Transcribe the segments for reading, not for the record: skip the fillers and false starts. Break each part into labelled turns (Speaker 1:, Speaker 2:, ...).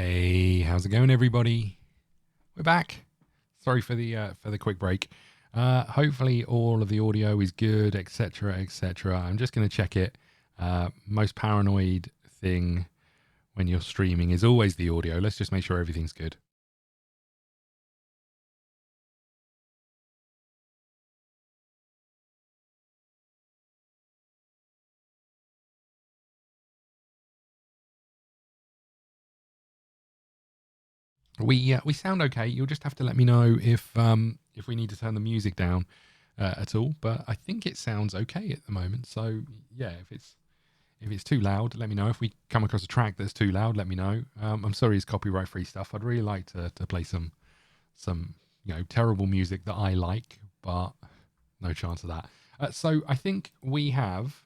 Speaker 1: Hey, how's it going, everybody? We're back. Sorry for the quick break. Hopefully, all of the audio is good, etc., etc. I'm just going to check it. Most paranoid thing when you're streaming is always the audio. Let's just make sure everything's good. We sound okay. You'll just have to let me know if we need to turn the music down at all. But I think it sounds okay at the moment. So yeah, if it's too loud, let me know. If we come across a track that's too loud, let me know. I'm sorry, it's copyright free stuff. I'd really like to play some terrible music that I like, but no chance of that. So I think we have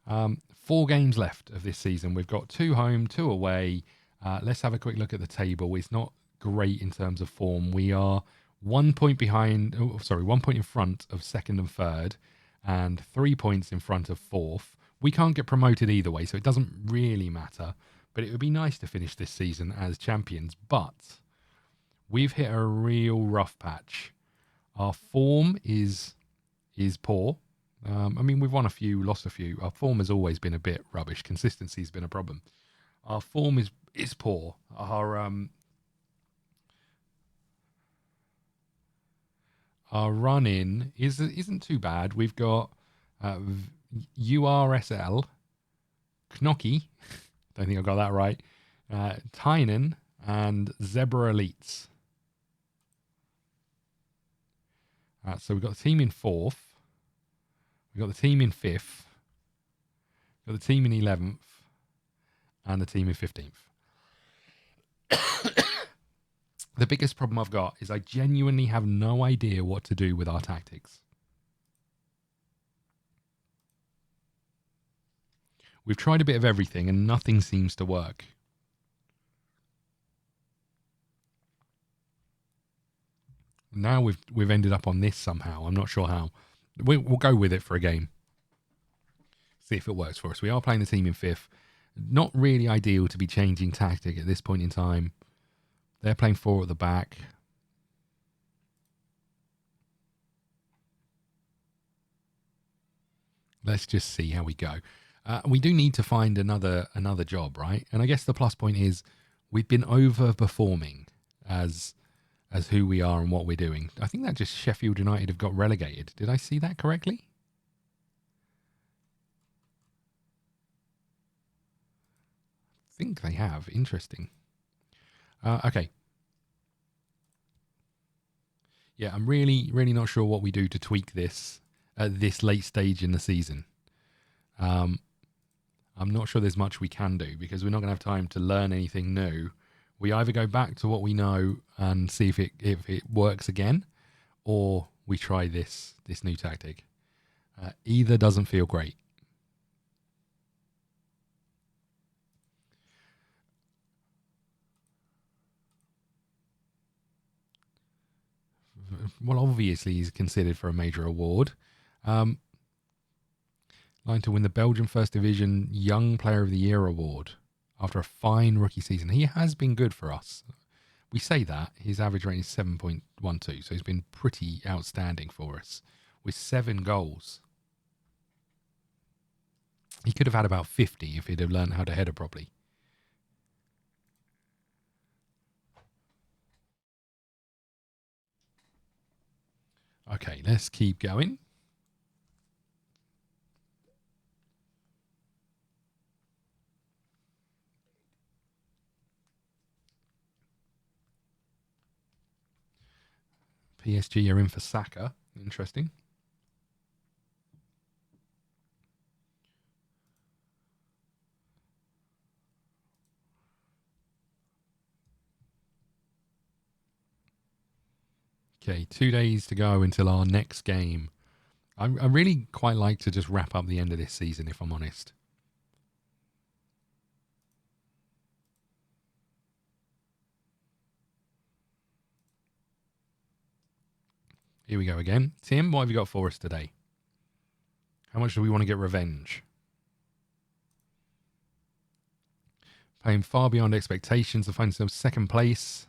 Speaker 1: 4 games left of this season. We've got 2 home, 2 away. Let's have a quick look at the table. It's not great in terms of form. We are 1 point behind. 1 point in front of second and third, and 3 points in front of fourth. We can't get promoted either way, so it doesn't really matter. But it would be nice to finish this season as champions. But we've hit a real rough patch. Our form is poor. We've won a few, lost a few. Our form has always been a bit rubbish. Consistency has been a problem. Our form is poor. Our run in isn't too bad. We've got URSL, Knocky. Don't think I got that right. Tynan and Zebra Elites. So we've got the team in 4th. We've got the team in 5th. We've got the team in 11th. And the team in 15th. The biggest problem I've got is I genuinely have no idea what to do with our tactics. We've tried a bit of everything and nothing seems to work. Now we've ended up on this somehow. I'm not sure how. We'll go with it for a game. See if it works for us. We are playing the team in 5th. Not really ideal to be changing tactic at this point in time. They're playing 4 at the back. Let's just see how we go. We do need to find another job, right? And I guess the plus point is we've been overperforming as who we are and what we're doing. I think that just Sheffield United have got relegated. Did I see that correctly? I think they have. Interesting. Okay. Yeah, I'm really, really not sure what we do to tweak this at this late stage in the season. I'm not sure there's much we can do because we're not going to have time to learn anything new. We either go back to what we know and see if it works again, or we try this new tactic. Either doesn't feel great. Well, obviously he's considered for a major award. Line to win the Belgian First Division Young Player of the Year award after a fine rookie season. He has been good for us. We say that. His average rating is 7.12, so he's been pretty outstanding for us with 7 goals. He could have had about 50 if he'd have learned how to header properly. Okay, let's keep going. PSG are in for Saka. Interesting. Okay, 2 days to go until our next game. I really quite like to just wrap up the end of this season, if I'm honest. Here we go again. Tim, what have you got for us today? How much do we want to get revenge? Playing far beyond expectations to find themselves second place.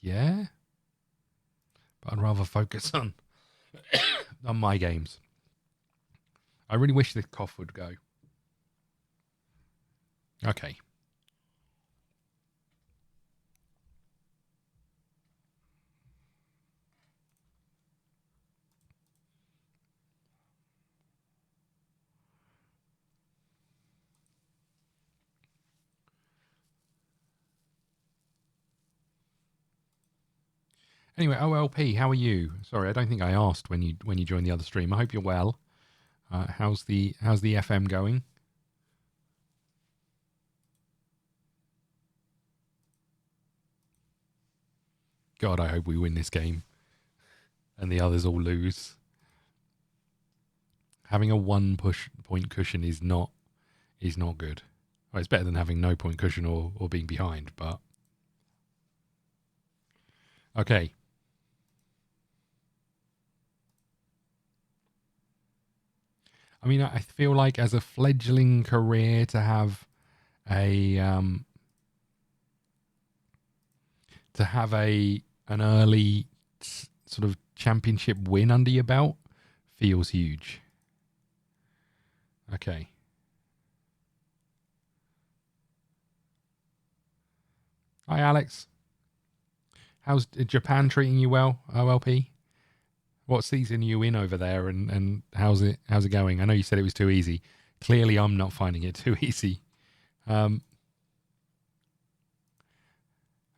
Speaker 1: Yeah. But I'd rather focus on my games. I really wish this cough would go. Okay. Anyway, OLP, how are you? Sorry, I don't think I asked when you joined the other stream. I hope you're well. How's the FM going? God, I hope we win this game, and the others all lose. Having a 1 point cushion is not good. Well, it's better than having no point cushion or being behind, but okay. I mean, I feel like as a fledgling career to have an early sort of championship win under your belt feels huge. Okay. Hi, Alex. How's Japan treating you well, OLP? What season are you in over there, and how's it going? I know you said it was too easy. Clearly, I'm not finding it too easy.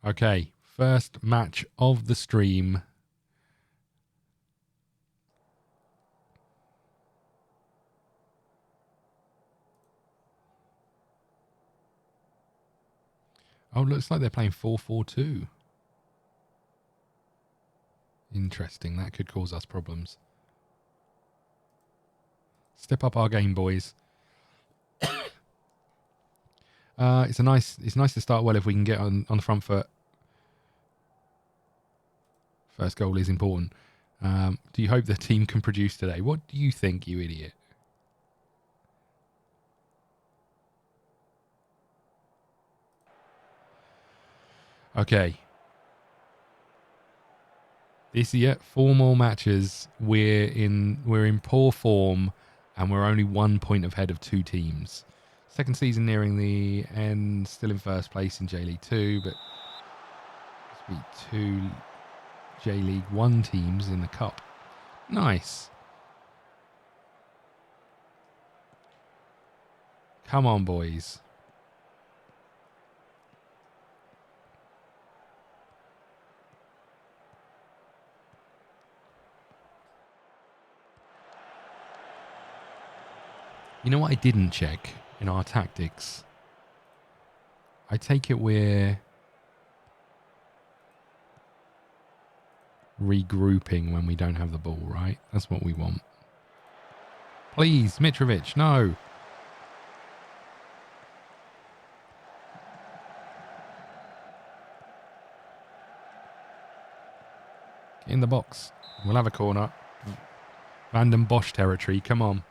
Speaker 1: Okay, first match of the stream. Oh, looks like they're playing 4-4-2. Interesting. That could cause us problems. Step up our game, boys. It's nice to start well if we can get on the front foot. First goal is important. Do you hope the team can produce today? What do you think, you idiot? Okay. This year, 4 more matches. We're in poor form, and we're only 1 point ahead of 2 teams. Second season nearing the end, still in first place in J League 2, but beat 2 J League 1 teams in the cup. Nice. Come on, boys. You know what I didn't check in our tactics? I take it we're regrouping when we don't have the ball, right? That's what we want. Please, Mitrovic, no. Get in the box. We'll have a corner. Van Bosch territory, come on.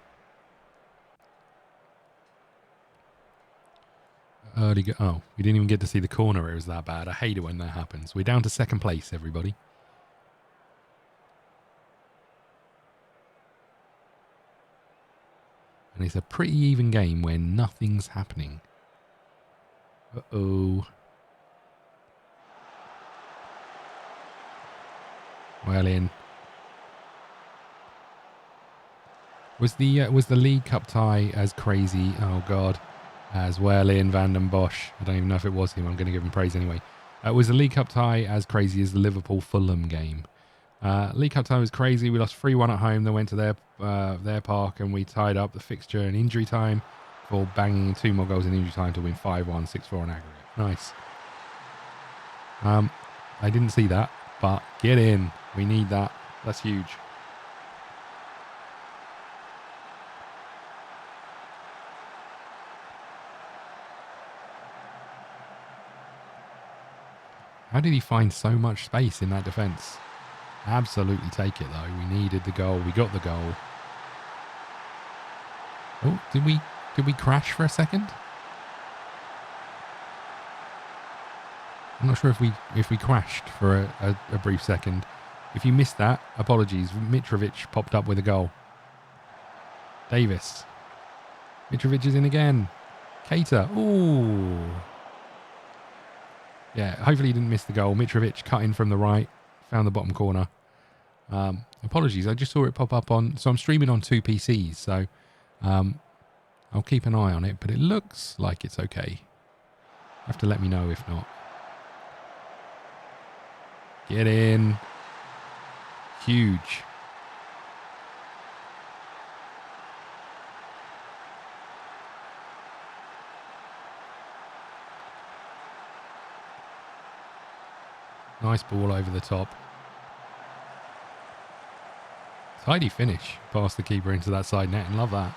Speaker 1: Oh, we didn't even get to see the corner. It was that bad. I hate it when that happens. We're down to second place, everybody. And it's a pretty even game where nothing's happening. Uh-oh. Well in. Was the League Cup tie as crazy? Oh God. As well in Van den Bosch. I don't even know if it was him. I'm going to give him praise anyway. Was the League Cup tie as crazy as the Liverpool-Fulham game? League Cup tie was crazy. We lost 3-1 at home. Then went to their park and we tied up the fixture in injury time for banging 2 more goals in injury time to win 5-1, 6-4 on aggregate. Nice. I didn't see that, but get in. We need that. That's huge. How did he find so much space in that defence? Absolutely take it though. We needed the goal. We got the goal. Oh, did we crash for a second? I'm not sure if we crashed for a brief second. If you missed that, apologies. Mitrovic popped up with a goal. Davis. Mitrovic is in again. Keita. Ooh. Yeah, hopefully he didn't miss the goal. Mitrovic cut in from the right. Found the bottom corner. Apologies, I just saw it pop up on... So I'm streaming on 2 PCs, so I'll keep an eye on it. But it looks like it's okay. You have to let me know if not. Get in. Huge. Nice ball over the top. Tidy finish past the keeper into that side net, and love that.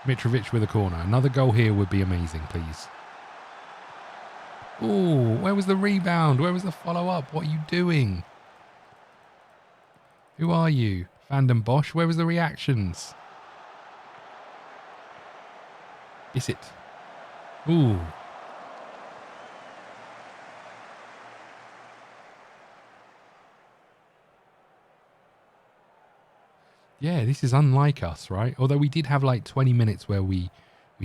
Speaker 1: Mitrovic with a corner. Another goal here would be amazing, please. Ooh, where was the rebound? Where was the follow-up? What are you doing? Who are you? Van den Bosch? Where was the reactions? Is it? Ooh. Yeah, this is unlike us, right? Although we did have like 20 minutes where we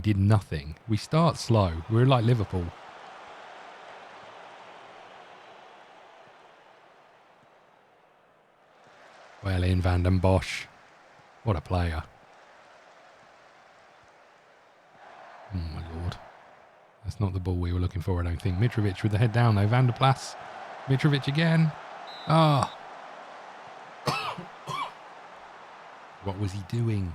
Speaker 1: did nothing. We start slow. We're like Liverpool. Well in, Van den Bosch. What a player. Oh my lord. That's not the ball we were looking for, I don't think. Mitrovic with the head down though. Van der Plas. Mitrovic again. Ah. What was he doing?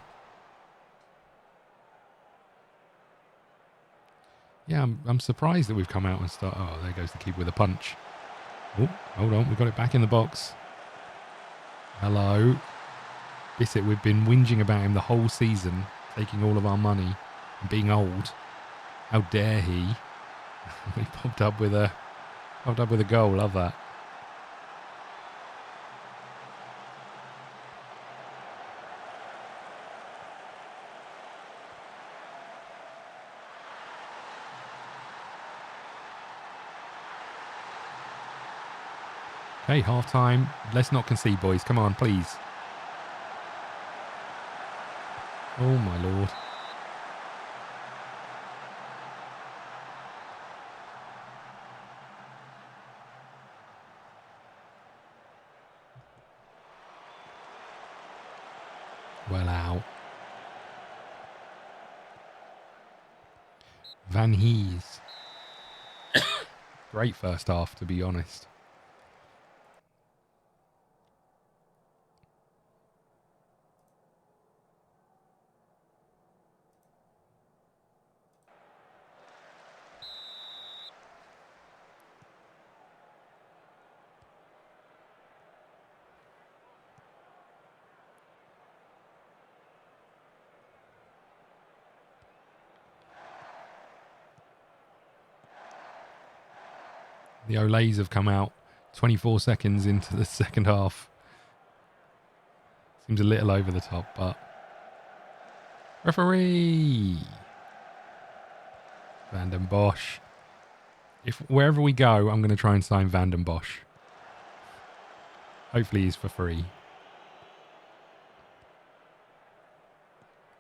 Speaker 1: Yeah, I'm surprised that we've come out and start. Oh, there goes the keeper with a punch. Oh, hold on. We've got it back in the box. Hello. Bissett, we've been whinging about him the whole season, taking all of our money and being old. How dare he? He popped up with a goal. Love that. Okay, half time. Let's not concede, boys. Come on, please. Oh my lord. Well out. Van Hees. Great first half, to be honest. The Olays have come out 24 seconds into the second half. Seems a little over the top, but... Referee! Van den Bosch. Wherever we go, I'm going to try and sign Van den Bosch. Hopefully he's for free.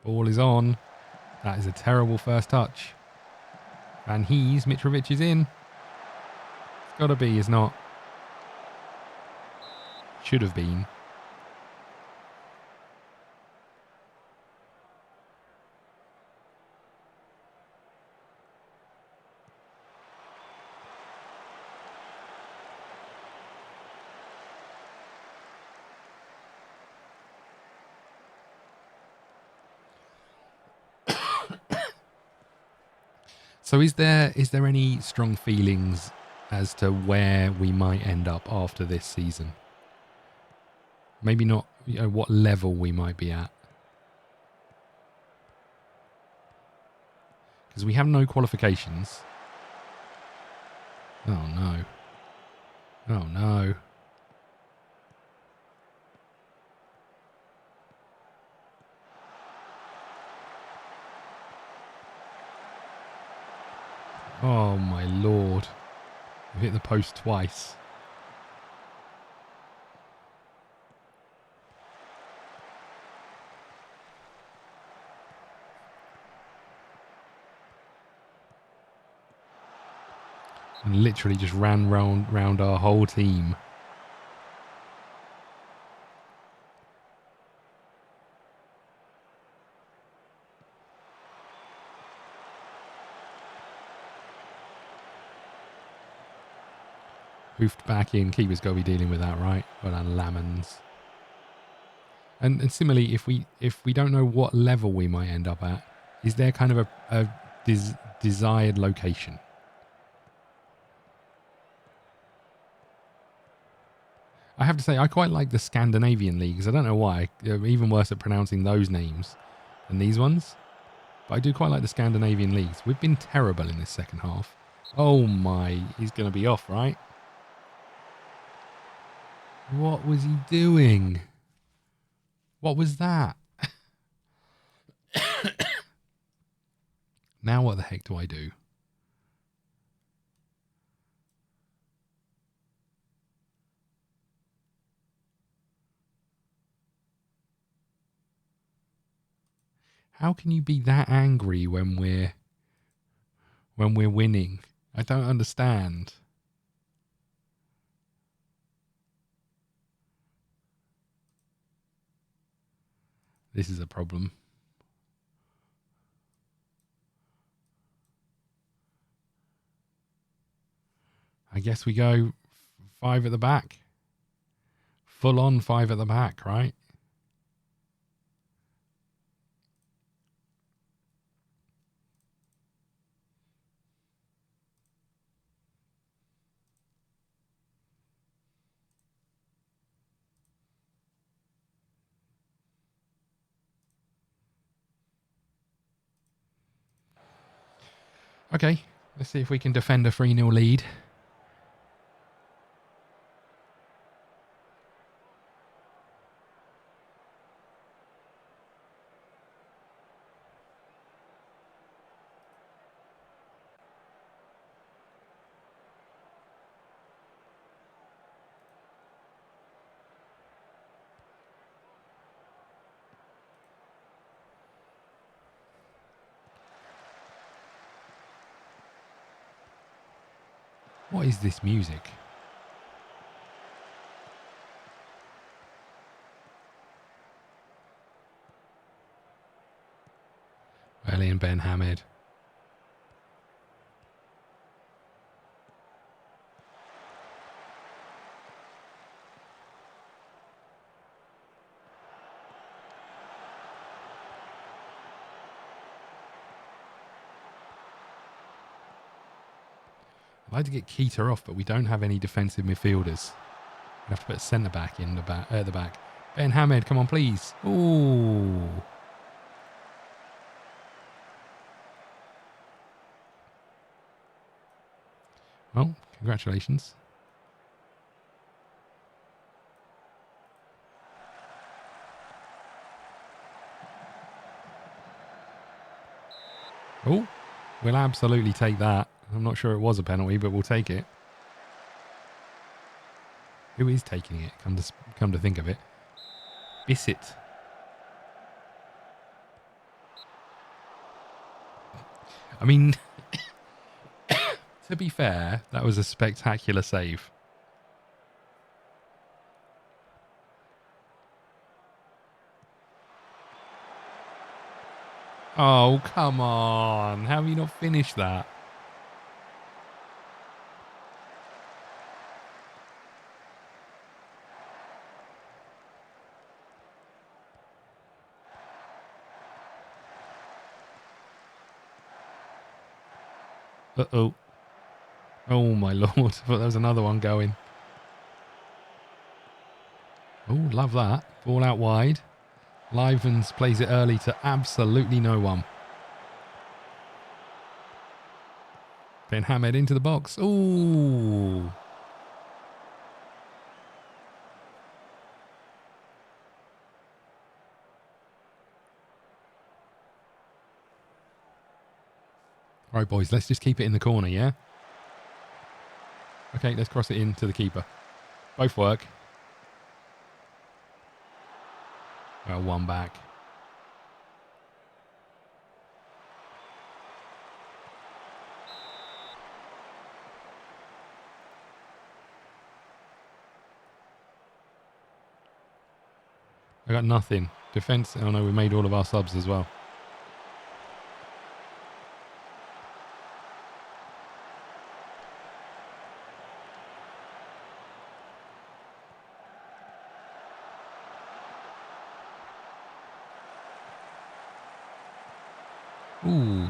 Speaker 1: Ball is on. That is a terrible first touch. Van Hees, Mitrovic is in. It's got to be, it's not. Should have been. So is there any strong feelings as to where we might end up after this season? Maybe not, what level we might be at. because we have no qualifications. Oh, no. Oh, no. Oh, my Lord. I've hit the post twice. And literally just ran round our whole team. Hoofed back in. Keeper's got to be dealing with that, right? Well done, Lamans. And similarly, if we don't know what level we might end up at, is there kind of a desired location? I have to say, I quite like the Scandinavian leagues. I don't know why. I'm even worse at pronouncing those names than these ones. But I do quite like the Scandinavian leagues. We've been terrible in this second half. Oh my, he's going to be off, right? What was he doing? What was that? Now what the heck do I do? How can you be that angry when we're winning? I don't understand. This is a problem. I guess we go 5 at the back. Full on 5 at the back, right? Okay, let's see if we can defend a 3-0 lead. What is this music? Ellie and Ben Hamid. I'd like to get Keita off, but we don't have any defensive midfielders. We have to put a centre back in the back, at the back. Ben Hamid, come on, please. Ooh. Well, congratulations. Oh, we'll absolutely take that. I'm not sure it was a penalty, but we'll take it. Who is taking it? Come to think of it. Bissett. I mean, to be fair, that was a spectacular save. Oh, come on. How have you not finished that? Uh-oh. Oh, my Lord. I thought there was another one going. Oh, love that. Ball out wide. Livens plays it early to absolutely no one. Been hammered into the box. Ooh. All right, boys, let's just keep it in the corner, yeah? Okay, let's cross it in to the keeper. Both work. Well, one back. I got nothing. Defense. Oh no, we made all of our subs as well. Ooh.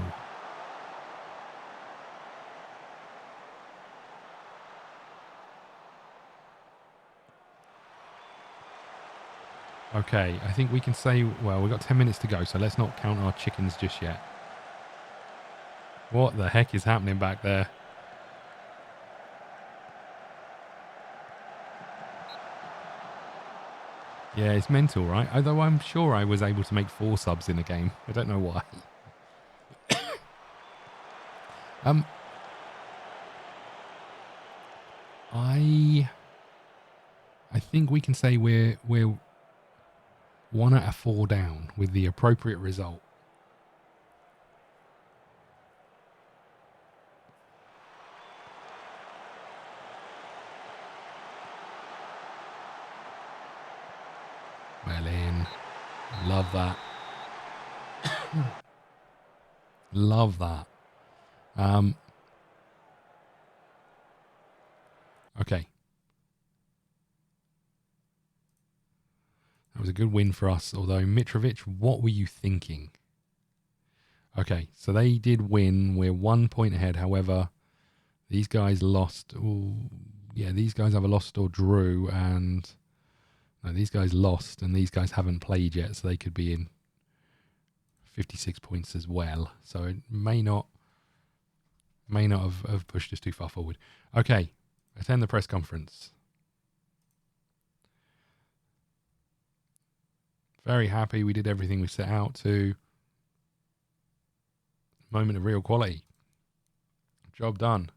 Speaker 1: Okay, I think we can say, well, we've got 10 minutes to go, so let's not count our chickens just yet. What the heck is happening back there? Yeah, it's mental, right? Although I'm sure I was able to make 4 subs in a game. I don't know why. I think we can say we're 1 out of 4 down with the appropriate result. Well in. Love that. Love that. Okay. That was a good win for us. Although, Mitrovic, what were you thinking? Okay, so they did win. We're 1 point ahead. However, these guys lost. Ooh, yeah, these guys have a lost or drew. And no, these guys lost. And these guys haven't played yet. So they could be in 56 points as well. So it may not have pushed us too far forward. Okay, attend the press conference. Very happy we did everything we set out to. Moment of real quality. Job done.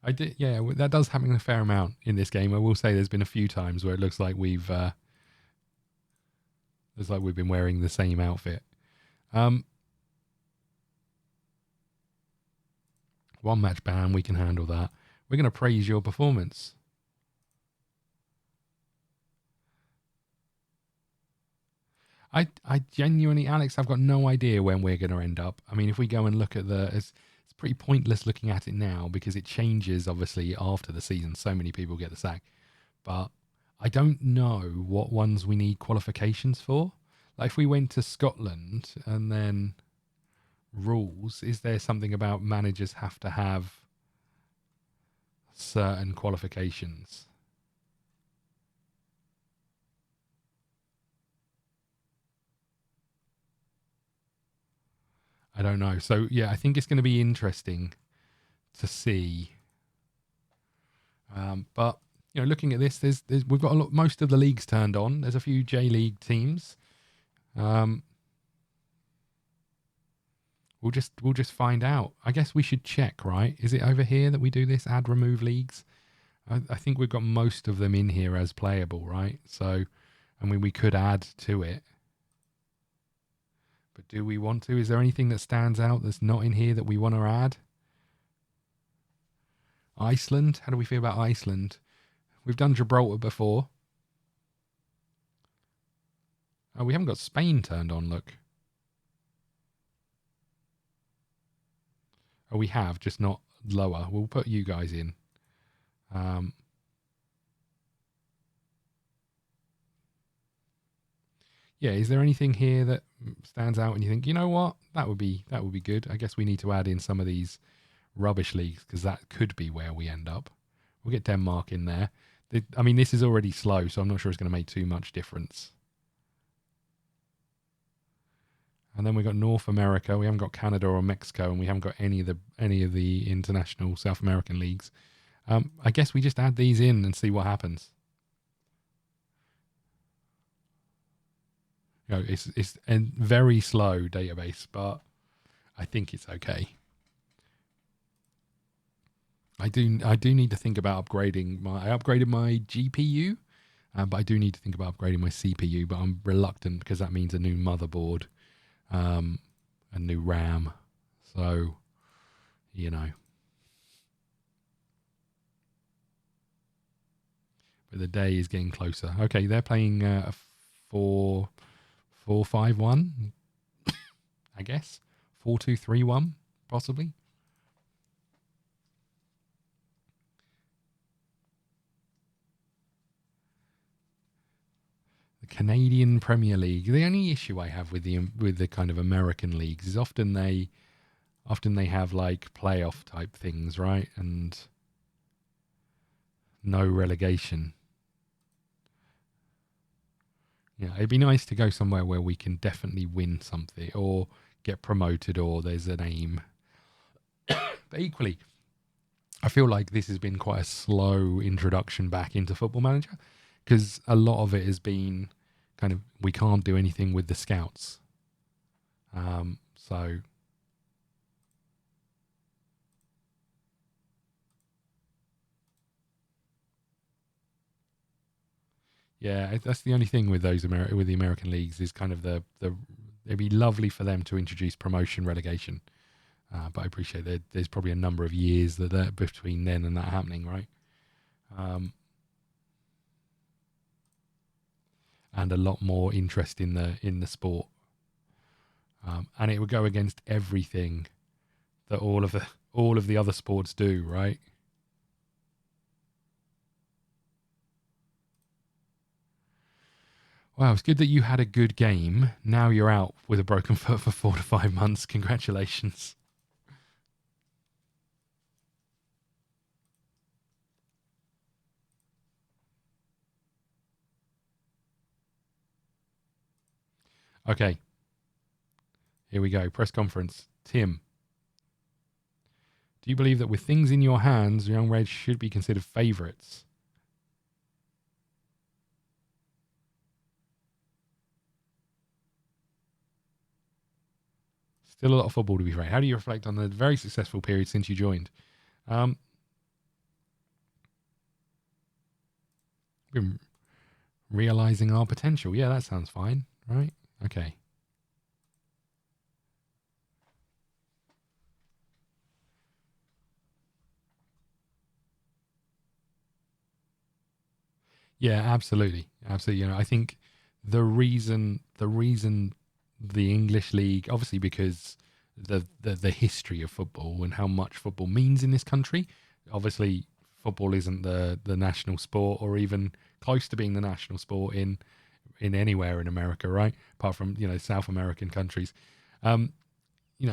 Speaker 1: I did, yeah. That does happen a fair amount in this game. I will say there's been a few times where it looks like we've been wearing the same outfit. 1 match ban, we can handle that. We're going to praise your performance. I genuinely, Alex, I've got no idea when we're going to end up. I mean, if we go and look at it's pretty pointless looking at it now because it changes, obviously, after the season. So many people get the sack. But I don't know what ones we need qualifications for. Like if we went to Scotland and then rules, is there something about managers have to have certain qualifications? I don't know. So yeah, I think it's going to be interesting to see. But you know, looking at this, we've got most of the leagues turned on. There's a few J League teams. We'll just find out. I guess we should check, right? Is it over here that we do this? Add remove leagues. I think we've got most of them in here as playable, right? So, I mean, we could add to it. But do we want to? Is there anything that stands out that's not in here that we want to add? Iceland? How do we feel about Iceland? We've done Gibraltar before. Oh, we haven't got Spain turned on, look. Oh, we have, just not lower. We'll put you guys in. Yeah, is there anything here that stands out and you think, you know what, that would be good? I guess we need to add in some of these rubbish leagues because that could be where we end up. We'll get Denmark in there. I mean, this is already slow, so I'm not sure it's going to make too much difference. And then we've got North America. We haven't got Canada or Mexico, and we haven't got any of the international South American leagues. I guess we just add these in and see what happens. You know, it's a very slow database, but I think it's okay. I do need to think about upgrading I upgraded my GPU, but I do need to think about upgrading my CPU. But I'm reluctant because that means a new motherboard, a new RAM. So, you know. But the day is getting closer. Okay, they're playing a 4-4-5-1, I guess. 4-2-3-1, possibly. The Canadian Premier League. The only issue I have with the kind of American leagues is often they have like playoff type things, right? And no relegation. Yeah, it'd be nice to go somewhere where we can definitely win something or get promoted or there's an aim. But equally, I feel like this has been quite a slow introduction back into Football Manager because a lot of it has been kind of we can't do anything with the scouts. So yeah, that's the only thing with those with the American leagues is kind of the it'd be lovely for them to introduce promotion relegation. But I appreciate that there's probably a number of years that between then and that happening, right? And a lot more interest in the sport, and it would go against everything that all of the other sports do, right? Wow, it's good that you had a good game. Now you're out with a broken foot for 4 to 5 months. Congratulations. Okay, here we go. Press conference. Tim, do you believe that with things in your hands, young Reds should be considered favourites? Still a lot of football to be played. How do you reflect on the very successful period since you joined? Been realising our potential. Yeah, that sounds fine, right? Okay. Yeah, absolutely, absolutely. You know, I think the reason the English league, obviously, because the history of football and how much football means in this country. Obviously, football isn't the national sport or even close to being the national sport in anywhere in America, right? Apart from South American countries. Um,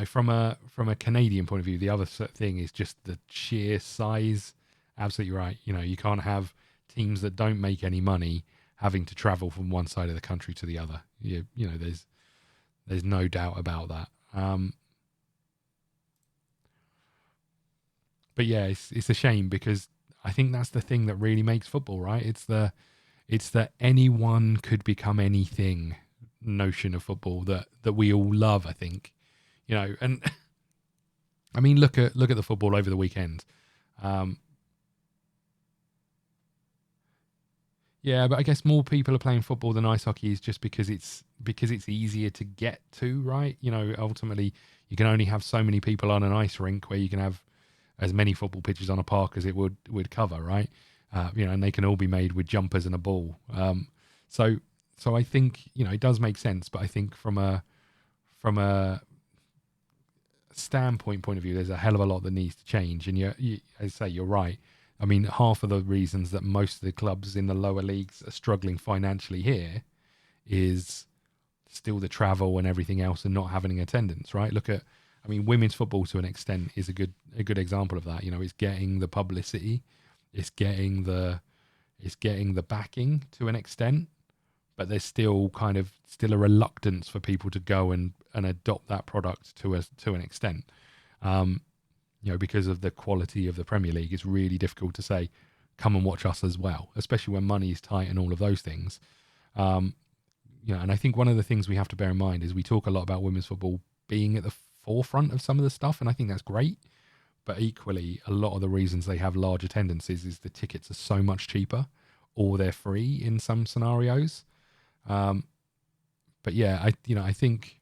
Speaker 1: from a Canadian point of view, the other thing is just the sheer size. Absolutely right. You can't have teams that don't make any money having to travel from one side of the country to the other. There's no doubt about that. But yeah, it's a shame because I think that's the thing that really makes football, right? It's that anyone could become anything notion of football that we all love. I think, and I mean, look at the football over the weekend. Yeah, but I guess more people are playing football than ice hockey is just because it's easier to get to, right? Ultimately, you can only have so many people on an ice rink where you can have as many football pitches on a park as it would cover, right? And they can all be made with jumpers and a ball. So I think it does make sense, but I think from a standpoint point of view, there's a hell of a lot that needs to change. And as I say, you're right. I mean, half of the reasons that most of the clubs in the lower leagues are struggling financially here is still the travel and everything else and not having attendance, right? Women's football to an extent is a good example of that. It's getting the publicity, it's getting the backing to an extent, but there's still a reluctance for people to go and adopt that product to an extent. Because of the quality of the Premier League, it's really difficult to say, come and watch us as well, especially when money is tight and all of those things. And I think one of the things we have to bear in mind is we talk a lot about women's football being at the forefront of some of the stuff, and I think that's great. But equally, a lot of the reasons they have large attendances is the tickets are so much cheaper, or they're free in some scenarios. But yeah, I think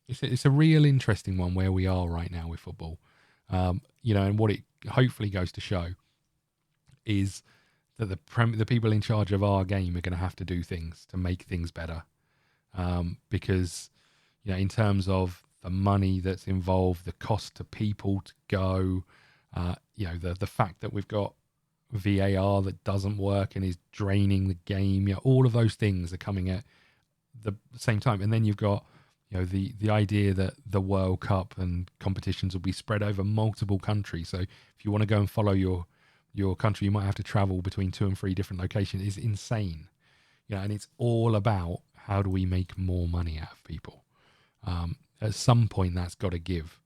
Speaker 1: it's a real interesting one where we are right now with football. And what it hopefully goes to show is that the people in charge of our game are going to have to do things to make things better. Because, in terms of the money that's involved, the cost to people to go, the fact that we've got VAR that doesn't work and is draining the game, all of those things are coming at the same time. And then you've got, the idea that the World Cup and competitions will be spread over multiple countries. So if you want to go and follow your country, you might have to travel between 2 and 3 different locations. Is insane. And it's all about how do we make more money out of people. At some point, that's got to give.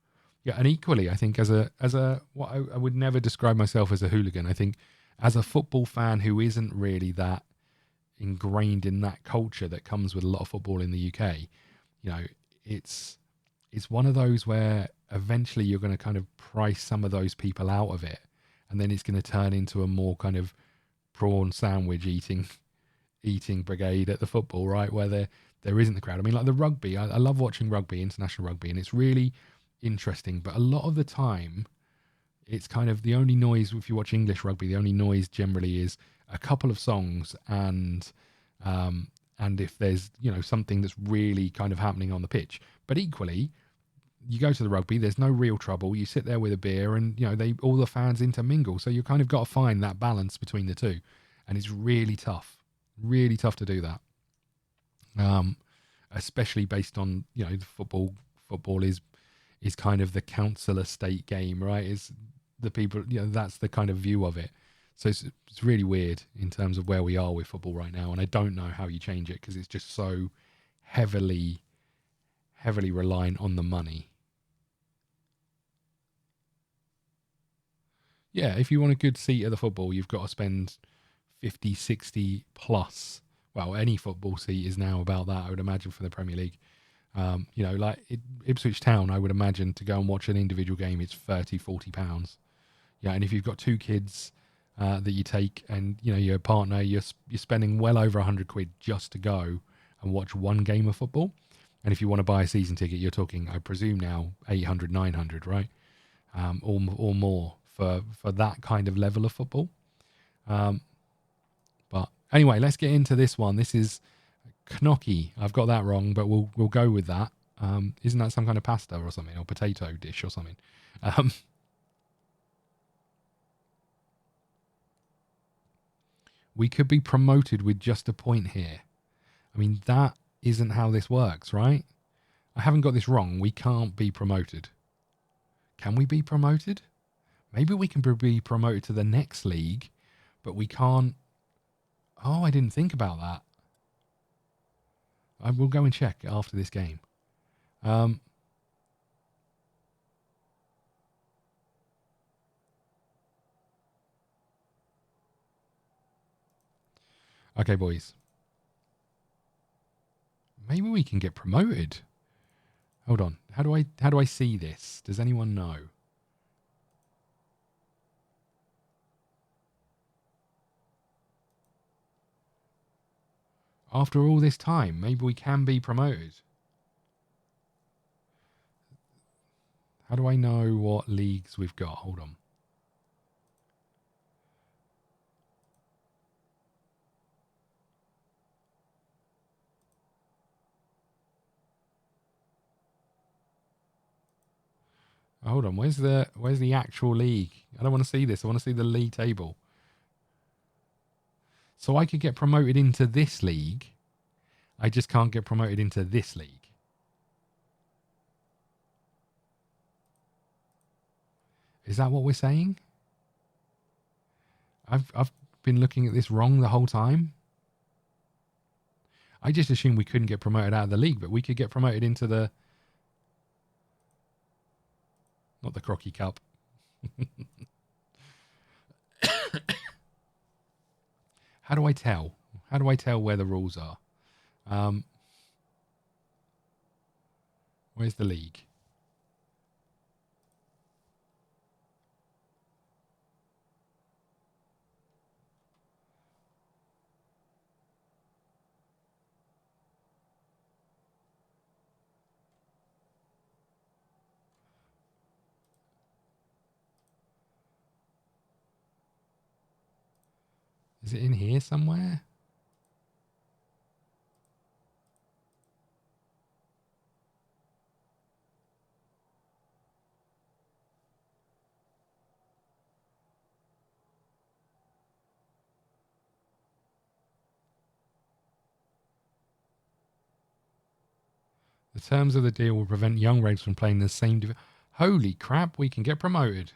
Speaker 1: And equally, I think as a what I would never describe myself as a hooligan. I think as a football fan who isn't really that ingrained in that culture that comes with a lot of football in the UK, it's one of those where eventually you're going to kind of price some of those people out of it, and then it's going to turn into a more kind of prawn sandwich eating brigade at the football, right? Where there isn't the crowd. I mean, like the rugby, I love watching rugby, international rugby, and it's really interesting. But a lot of the time, it's kind of the only noise, if you watch English rugby, the only noise generally is a couple of songs and if there's, something that's really kind of happening on the pitch. But equally, you go to the rugby, there's no real trouble. You sit there with a beer and, all the fans intermingle. So you kind of got to find that balance between the two. And it's really tough to do that. Especially based on, the football is kind of the council estate game, right? Is the people, that's the kind of view of it. So it's really weird in terms of where we are with football right now. And I don't know how you change it because it's just so heavily reliant on the money. Yeah, if you want a good seat at the football, you've got to spend 50, 60 plus. Well, any football seat is now about that, I would imagine, for the Premier League. Ipswich Town, I would imagine, to go and watch an individual game, it's 30, 40 pounds. Yeah, and if you've got 2 kids that you take and, your partner, you're spending well over 100 quid just to go and watch one game of football. And if you want to buy a season ticket, you're talking, I presume now, 800, 900, right? Or more for that kind of level of football. But anyway, let's get into this one. This is gnocchi. I've got that wrong, but we'll go with that. Isn't that some kind of pasta or something, or potato dish or something? We could be promoted with just a point here. I mean, that isn't how this works, right? I haven't got this wrong. We can't be promoted. Can we be promoted? Maybe we can be promoted to the next league, but we can't. Oh, I didn't think about that. I will go and check after this game. Okay, boys. Maybe we can get promoted. Hold on. How do I see this? Does anyone know? After all this time, maybe we can be promoted. How do I know what leagues we've got? Hold on. Hold on. Where's the actual league? I don't want to see this. I want to see the league table. So I could get promoted into this league. I just can't get promoted into this league. Is that what we're saying? I've been looking at this wrong the whole time. I just assumed we couldn't get promoted out of the league, but we could get promoted into the... Not the Crocky Cup. How do I tell? How do I tell where the rules are? Where's the league? Is it in here somewhere? The terms of the deal will prevent young regs from playing the same... Holy crap, we can get promoted.